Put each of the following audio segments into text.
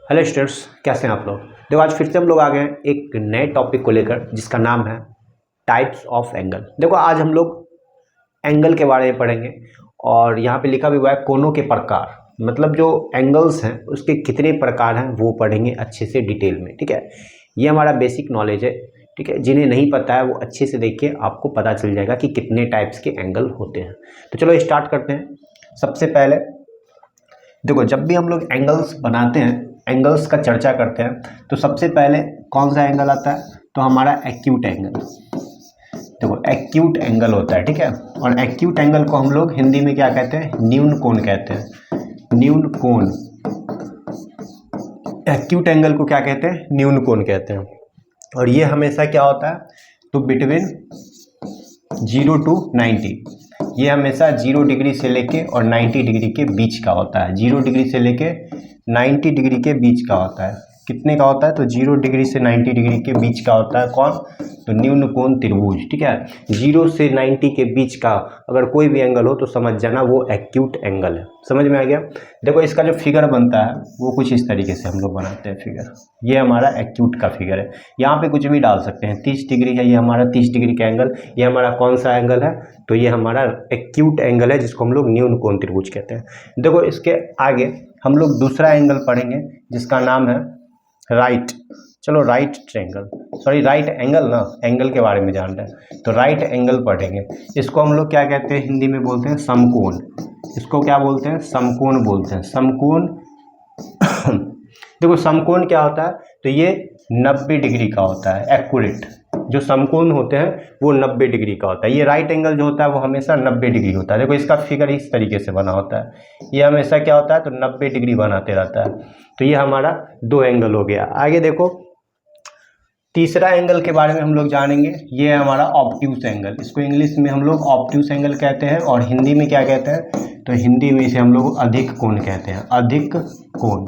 Hello students, कैसे हैं आप लोग। देखो आज फिर से हम लोग आ गए हैं एक नए टॉपिक को लेकर जिसका नाम है टाइप्स ऑफ एंगल। देखो आज हम लोग एंगल के बारे में पढ़ेंगे और यहाँ पे लिखा भी हुआ है कोनों के प्रकार, मतलब जो एंगल्स हैं उसके कितने प्रकार हैं वो पढ़ेंगे अच्छे से डिटेल में। ठीक है, ये हमारा बेसिक नॉलेज है। ठीक है, जिन्हें नहीं पता है वो अच्छे से देखिए, आपको पता चल जाएगा कि कितने टाइप्स के एंगल होते हैं। तो चलो स्टार्ट करते हैं। सबसे पहले देखो, जब भी हम लोग एंगल्स बनाते हैं, एंगल्स का चर्चा करते हैं, तो सबसे पहले कौन सा एंगल आता है, तो हमारा एक्यूट एंगल। देखो एक्यूट एंगल होता है, ठीक है। और एक्यूट एंगल को हम लोग हिंदी में क्या कहते हैं, न्यून कोण कहते हैं। न्यून कोण, एक्यूट एंगल को क्या कहते हैं, न्यून कोण कहते हैं। और ये हमेशा क्या होता है, तो बिटवीन 0 to 90, ये हमेशा 0 डिग्री से लेके और 90 डिग्री के बीच का होता है। 0 डिग्री से लेके 90 डिग्री के बीच का होता है। कितने का होता है, तो 0 डिग्री से 90 डिग्री के बीच का होता है। कौन, तो न्यून कोण त्रिभुज। ठीक है, 0 से 90 के बीच का अगर कोई भी एंगल हो तो समझ जाना वो एक्यूट एंगल है। समझ में आ गया। देखो इसका जो फिगर बनता है वो कुछ इस तरीके से हम लोग बनाते हैं फिगर। ये हमारा एक्यूट का फिगर है। यहाँ पे कुछ भी डाल सकते हैं। 30 डिग्री है, ये हमारा 30 डिग्री का एंगल। ये हमारा कौन सा एंगल है, तो ये हमारा एक्यूट एंगल है जिसको हम लोग न्यून कोण त्रिभुज कहते हैं। देखो इसके आगे हम लोग दूसरा एंगल पढ़ेंगे जिसका नाम है राइट। चलो right triangle, sorry right angle ना, एंगल के बारे में जान रहे हैं तो राइट एंगल पढ़ेंगे। इसको हम लोग क्या कहते हैं, हिंदी में बोलते हैं समकोण। इसको क्या बोलते हैं, समकोण बोलते हैं, समकोण। देखो समकोण क्या होता है, तो ये 90 डिग्री का होता है, एक्यूरेट। जो समकोण होते हैं वो 90 डिग्री का होता है। ये राइट एंगल जो होता है वो हमेशा 90 डिग्री होता है। देखो इसका फिगर इस तरीके से बना होता है। ये हमेशा क्या होता है, तो 90 डिग्री बनाते रहता है। तो ये हमारा दो एंगल हो गया। आगे देखो तीसरा एंगल के बारे में हम लोग जानेंगे। ये है हमारा ऑब्ट्यूस एंगल। इसको इंग्लिश में हम लोग ऑब्ट्यूस एंगल कहते हैं और हिंदी में क्या कहते हैं, तो हिंदी में इसे हम लोग अधिक कोण कहते हैं। अधिक कोण,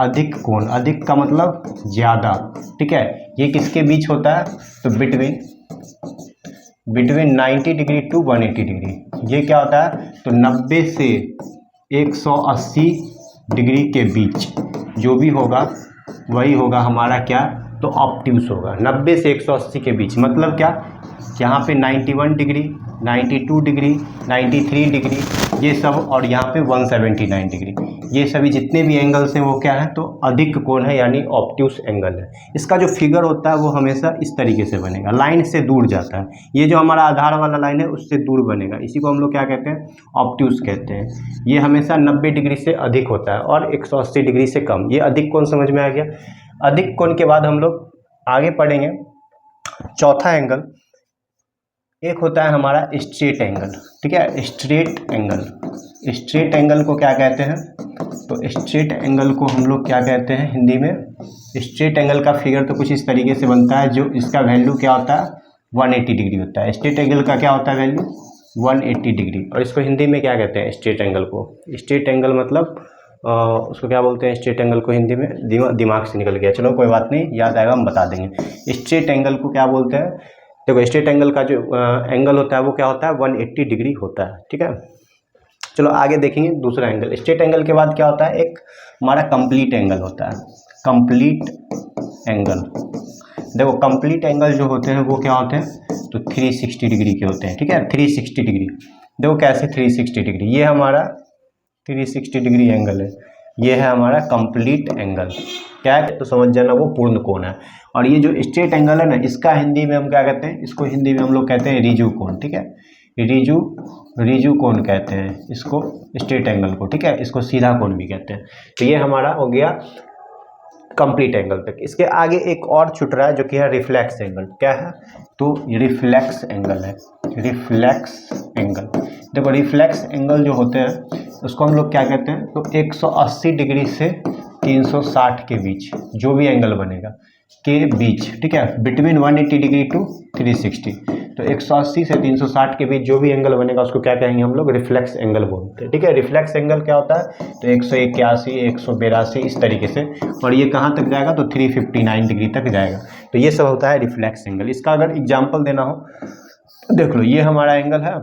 अधिक कोण, अधिक का मतलब ज़्यादा। ठीक है, ये किसके बीच होता है, तो बिटवीन 90 डिग्री टू 180 डिग्री। ये क्या होता है, तो 90 से 180 डिग्री के बीच जो भी होगा वही होगा हमारा क्या, तो ऑब्ट्यूस होगा। 90 से 180 के बीच मतलब क्या, यहाँ पे 91 डिग्री, 92 डिग्री, 93 डिग्री, ये सब, और यहाँ पे 179 डिग्री, ये सभी जितने भी एंगल्स हैं वो क्या है, तो अधिक कोण है, यानी ऑब्ट्यूस एंगल है। इसका जो फिगर होता है वो हमेशा इस तरीके से बनेगा, लाइन से दूर जाता है। ये जो हमारा आधार वाला लाइन है उससे दूर बनेगा, इसी को हम लोग क्या कहते हैं, ऑब्ट्यूस कहते हैं। ये हमेशा 90 डिग्री से अधिक होता है और 180 डिग्री से कम। ये अधिक कोण समझ में आ गया। अधिक कोण के बाद हम लोग आगे पढ़ेंगे चौथा एंगल। एक होता है हमारा स्ट्रेट एंगल। ठीक है, स्ट्रेट एंगल। स्ट्रेट एंगल को क्या कहते हैं, तो स्ट्रेट एंगल को हम लोग क्या कहते हैं हिंदी में, स्ट्रेट एंगल का फिगर तो कुछ इस तरीके से बनता है। जो इसका वैल्यू क्या होता है, 180 डिग्री होता है। स्ट्रेट एंगल का क्या होता है वैल्यू, 180 डिग्री। और इसको हिंदी में क्या कहते हैं, स्ट्रेट एंगल को, स्ट्रेट एंगल मतलब उसको क्या बोलते हैं, स्ट्रेट एंगल को हिंदी में, दिमाग से निकल गया, चलो कोई बात नहीं, याद आएगा हम बता देंगे। स्ट्रेट एंगल को क्या बोलते हैं, देखो स्ट्रेट एंगल का जो एंगल होता है वो क्या होता है, 180 डिग्री होता है। ठीक है, चलो आगे देखेंगे दूसरा एंगल। स्ट्रेट एंगल के बाद क्या होता है, एक हमारा कंप्लीट एंगल होता है। कंप्लीट एंगल, देखो कंप्लीट एंगल जो होते हैं वो क्या होते हैं, तो 360 डिग्री के होते हैं। ठीक है, 360 डिग्री। देखो कैसे 360 डिग्री, ये हमारा 360 डिग्री एंगल है, ये है हमारा कंप्लीट एंगल। क्या है, तो समझ जाना वो पूर्ण कोण है। और ये जो स्ट्रेट एंगल है ना, इसका हिंदी में हम क्या कहते हैं, इसको हिंदी में हम लोग कहते हैं रिजु कोण। ठीक है, रिजु कोण कहते हैं इसको, स्ट्रेट एंगल को। ठीक है, इसको सीधा कोण भी कहते हैं। तो ये हमारा हो गया कंप्लीट एंगल तक। इसके आगे एक और छूट रहा है जो कि है रिफ्लेक्स एंगल। क्या है, तो रिफ्लेक्स एंगल है, रिफ्लेक्स एंगल। देखो रिफ्लेक्स एंगल जो होते हैं उसको हम लोग क्या कहते हैं, तो 180 डिग्री से 360 के बीच जो भी एंगल बनेगा के बीच। ठीक है, बिटवीन 180 डिग्री टू 360, तो 180 से 360 के बीच जो भी एंगल बनेगा उसको क्या कहेंगे हम लोग, रिफ्लेक्स एंगल बोलते हैं। ठीक है, रिफ्लेक्स एंगल क्या होता है, तो 181, 182 इस तरीके से, और ये कहाँ तक जाएगा, तो 359 डिग्री तक जाएगा। तो ये सब होता है रिफ्लेक्स एंगल। इसका अगर एग्जाम्पल देना हो, देख लो ये हमारा एंगल है,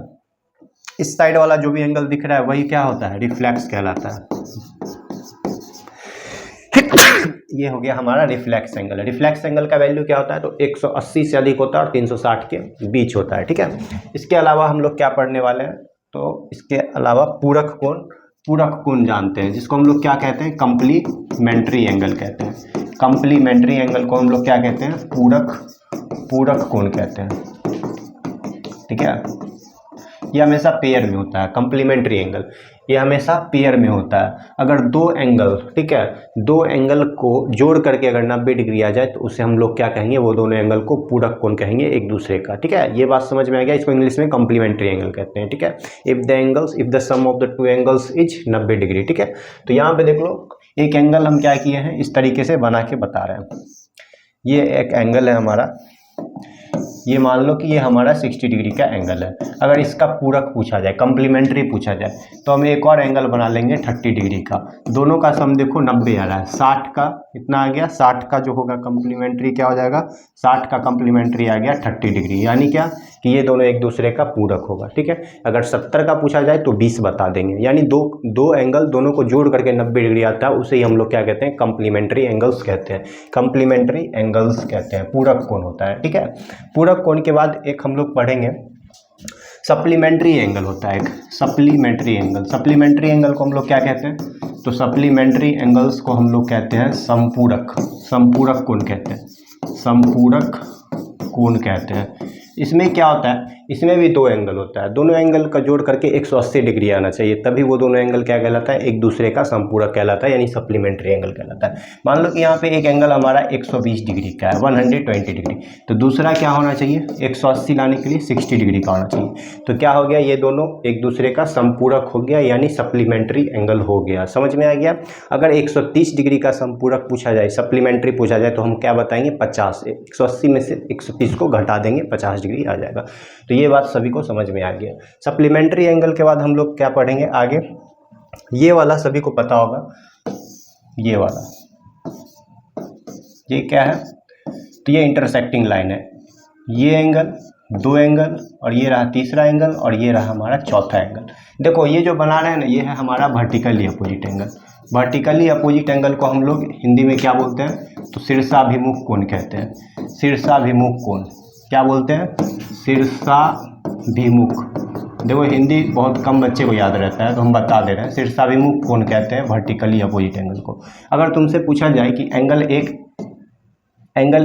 इस साइड वाला जो भी एंगल दिख रहा है वही क्या होता है, रिफ्लेक्स कहलाता है। ये हो गया हमारा रिफ्लेक्स एंगल। रिफ्लेक्स एंगल का वैल्यू क्या होता है, तो 180 से अधिक होता है और 360 के बीच होता है, ठीक है। इसके अलावा हम लोग क्या पढ़ने वाले हैं, तो इसके अलावा पूरक कोण जानते हैं, जिसको हम लोग क्या कहते हैं, कंप्लीमेंट्री एंगल कहते हैं। कंप्लीमेंट्री एंगल को हम लोग क्या कहते हैं, पूरक कोण कहते हैं, ठीक है। ये हमेशा पेयर में होता है, कंप्लीमेंट्री एंगल ये हमेशा पेयर में होता है। अगर दो एंगल, ठीक है, दो एंगल को जोड़ करके अगर 90 डिग्री आ जाए तो उसे हम लोग क्या कहेंगे, वो दोनों एंगल को पूरक कोण कहेंगे एक दूसरे का, ठीक है। ये बात समझ में आ गया, इसको इंग्लिश में कंप्लीमेंट्री एंगल कहते हैं, ठीक है। If the sum of the two angles is 90 degree, ठीक है। तो यहाँ पे देख लो, एक एंगल हम क्या किए हैं, इस तरीके से बना के बता रहे हैं। ये एक एंगल है हमारा, ये मान लो कि ये हमारा 60 डिग्री का एंगल है। अगर इसका पूरक पूछा जाए, कंप्लीमेंट्री पूछा जाए, तो हम एक और एंगल बना लेंगे 30 डिग्री का। दोनों का सम देखो 90 आ रहा है, 60 का इतना आ गया, 60 का जो होगा कंप्लीमेंट्री क्या हो जाएगा, 60 का कंप्लीमेंट्री आ गया 30 डिग्री, यानी क्या कि ये दोनों एक दूसरे का पूरक होगा, ठीक है। अगर 70 का पूछा जाए तो 20 बता देंगे, यानी दो एंगल दोनों को जोड़ करके 90 डिग्री आता है, उसे ही हम लोग क्या कहते हैं, कंप्लीमेंट्री एंगल्स कहते हैं। कंप्लीमेंट्री एंगल्स कहते हैं, पूरक कोण होता है, ठीक है। पूरक कोण के बाद एक हम लोग पढ़ेंगे सप्लीमेंट्री एंगल होता है, एक सप्लीमेंट्री एंगल। सप्लीमेंट्री एंगल को हम लोग क्या कहते हैं, तो सप्लीमेंट्री एंगल्स को हम लोग कहते हैं संपूरक कोण कहते हैं, संपूरक कोण कहते हैं। इसमें क्या होता है, इसमें भी दो एंगल होता है, दोनों एंगल का जोड़ करके 180 डिग्री आना चाहिए, तभी वो दोनों एंगल क्या कहलाता है, एक दूसरे का संपूरक कहलाता है, यानी सप्लीमेंट्री एंगल कहलाता है। मान लो कि यहाँ पे एक एंगल हमारा 120 डिग्री का है, 120 डिग्री, तो दूसरा क्या होना चाहिए, 180 लाने के लिए 60 डिग्री का होना चाहिए। तो क्या हो गया, ये दोनों एक दूसरे का संपूरक हो गया, यानी सप्लीमेंट्री एंगल हो गया। समझ में आ गया। अगर 130 डिग्री का संपूरक पूछा जाए, सप्लीमेंट्री पूछा जाए, तो हम क्या बताएंगे, 50, 180 में से 130 को घटा देंगे, 50 डिग्री आ जाएगा। तो ये बात सभी को समझ में आ गया। सप्लीमेंट्री एंगल के बाद हम लोग क्या पढ़ेंगे आगे, ये वाला सभी को पता होगा, ये वाला, ये क्या है, तो ये इंटरसेक्टिंग लाइन है। ये एंगल, दो एंगल, और ये रहा तीसरा एंगल, और ये रहा हमारा चौथा एंगल। देखो ये जो बना रहे हैं ना, ये है हमारा vertically opposite angle. Vertically opposite angle को हम लोग हिंदी में क्या बोलते हैं, तो शीर्षाभिमुख कोण कहते हैं। शीर्षाभिमुख कोण क्या बोलते हैं, शीर्षाभिमुख। देखो हिंदी बहुत कम बच्चे को याद रहता है, तो हम बता दे रहे हैं, शीर्षाभिमुख कोण कहते हैं वर्टिकली अपोजिट एंगल को। अगर तुमसे पूछा जाए कि एंगल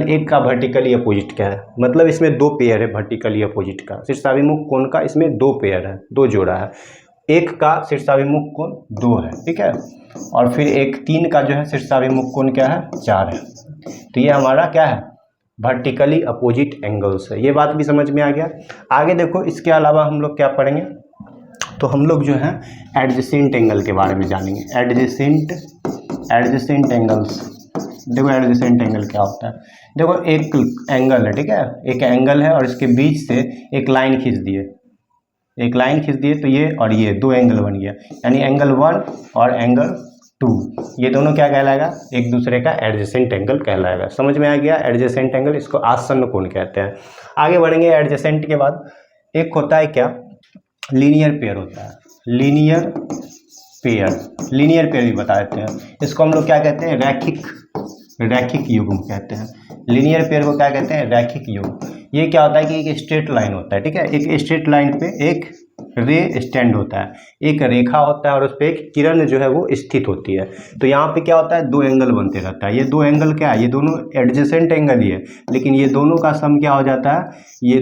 एक का वर्टिकली अपोजिट क्या है, मतलब इसमें दो पेयर है वर्टिकली अपोजिट का, शीर्षाभिमुख कोण का इसमें दो पेयर है, दो जोड़ा है। एक का शीर्षाभिमुख कोण 2 है, ठीक है, और फिर एक 3 का जो है शीर्षाभिमुख कोण क्या है, 4 है। तो ये हमारा क्या है, वर्टिकली अपोजिट एंगल्स है। ये बात भी समझ में आ गया। आगे देखो, इसके अलावा हम लोग क्या पढ़ेंगे, तो हम लोग जो है एडजेसेंट एंगल के बारे में जानेंगे। एडजेसेंट एंगल्स, देखो एडजेसेंट एंगल क्या होता है। देखो एक एंगल है, ठीक है, एक एंगल है और इसके बीच से एक लाइन खींच दिए, तो ये और ये दो एंगल बन गया, यानी एंगल 1 और एंगल 2, ये दोनों क्या कहलाएगा, एक दूसरे का एडजेसेंट एंगल कहलाएगा। समझ में आ गया, एडजेसेंट एंगल, इसको आसन्न कोण कहते हैं। आगे बढ़ेंगे, एडजेसेंट के बाद एक होता है क्या, लीनियर पेयर होता है। लीनियर पेयर भी बता देते हैं। इसको हम लोग क्या कहते हैं, रैखिक युग्म कहते हैं। लीनियर पेयर को क्या कहते हैं, रैखिक युग्म। ये क्या होता है कि एक स्ट्रेट लाइन होता है, ठीक है, एक स्ट्रेट लाइन पे एक रे स्टैंड होता है, एक रेखा होता है और उस पर एक किरण जो है वो स्थित होती है। तो यहाँ पे क्या होता है, दो एंगल बनते रहता है। ये दो एंगल क्या है, ये दोनों एडजेसेंट एंगल ही है, लेकिन ये दोनों का सम क्या हो जाता है, ये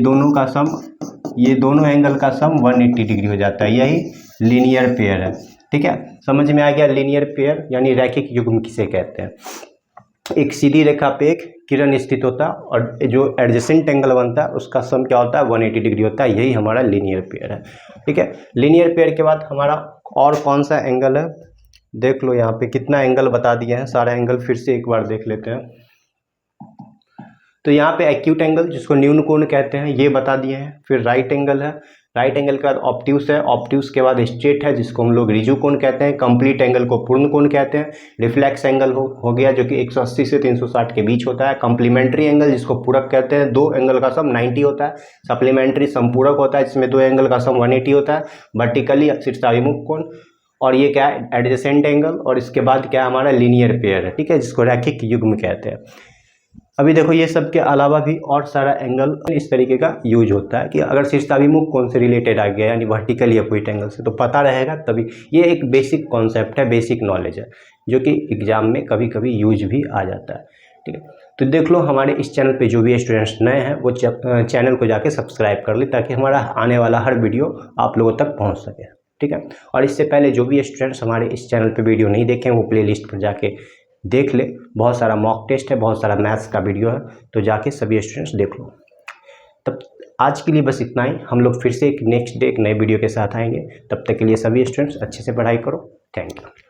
दोनों एंगल का सम 180 डिग्री हो जाता है। यही लीनियर पेयर है, ठीक है। समझ में आ गया, लीनियर पेयर यानी रैखिक युग्म किसे कहते हैं। एक सीधी रेखा पे एक किरण स्थित होता है और जो एडजेसेंट एंगल बनता है उसका सम क्या होता है, 180 डिग्री होता है। यही हमारा लीनियर पेयर है, ठीक है। लीनियर पेयर के बाद हमारा और कौन सा एंगल है, देख लो यहाँ पे कितना एंगल बता दिए हैं, सारा एंगल फिर से एक बार देख लेते हैं। तो यहाँ पे एक्यूट एंगल जिसको न्यून कोण कहते हैं ये बता दिए हैं। फिर राइट एंगल है, राइट एंगल के बाद ऑब्ट्यूस है, ऑब्ट्यूस के बाद स्ट्रेट है जिसको हम लोग रिजु कोण कहते हैं। कंप्लीट एंगल को पूर्ण कोण कहते हैं। रिफ्लेक्स एंगल हो गया जो कि 180 से 360 के बीच होता है। कंप्लीमेंट्री एंगल जिसको पूरक कहते हैं, दो एंगल का सम 90 होता है। सप्लीमेंट्री संपूरक होता है जिसमें दो एंगल का सम 180 होता है। वर्टिकली शीर्षाभिमुख कोण और ये क्या है, एडजेसेंट एंगल, और इसके बाद क्या है हमारा लीनियर पेयर है, ठीक है, जिसको रैखिक युग्म कहते हैं। अभी देखो ये सब के अलावा भी और सारा एंगल इस तरीके का यूज होता है कि अगर शीर्षाभिमुख कौन से रिलेटेड आ गया, यानी वर्टिकल या अपोजिट एंगल से, तो पता रहेगा तभी। ये एक बेसिक कॉन्सेप्ट है, बेसिक नॉलेज है, जो कि एग्जाम में कभी कभी यूज भी आ जाता है, ठीक है। तो देख लो हमारे इस चैनल पे जो भी स्टूडेंट्स नए हैं वो चैनल को जाके सब्सक्राइब कर ले, ताकि हमारा आने वाला हर वीडियो आप लोगों तक पहुँच सके, ठीक है। और इससे पहले जो भी स्टूडेंट्स हमारे इस चैनल पे वीडियो नहीं देखे हैं वो प्लेलिस्ट पर जाके देख ले, बहुत सारा मॉक टेस्ट है, बहुत सारा मैथ्स का वीडियो है, तो जाके सभी स्टूडेंट्स देख लो। तब आज के लिए बस इतना ही, हम लोग फिर से एक नेक्स्ट डे एक नए वीडियो के साथ आएंगे। तब तक के लिए सभी स्टूडेंट्स अच्छे से पढ़ाई करो। Thank you.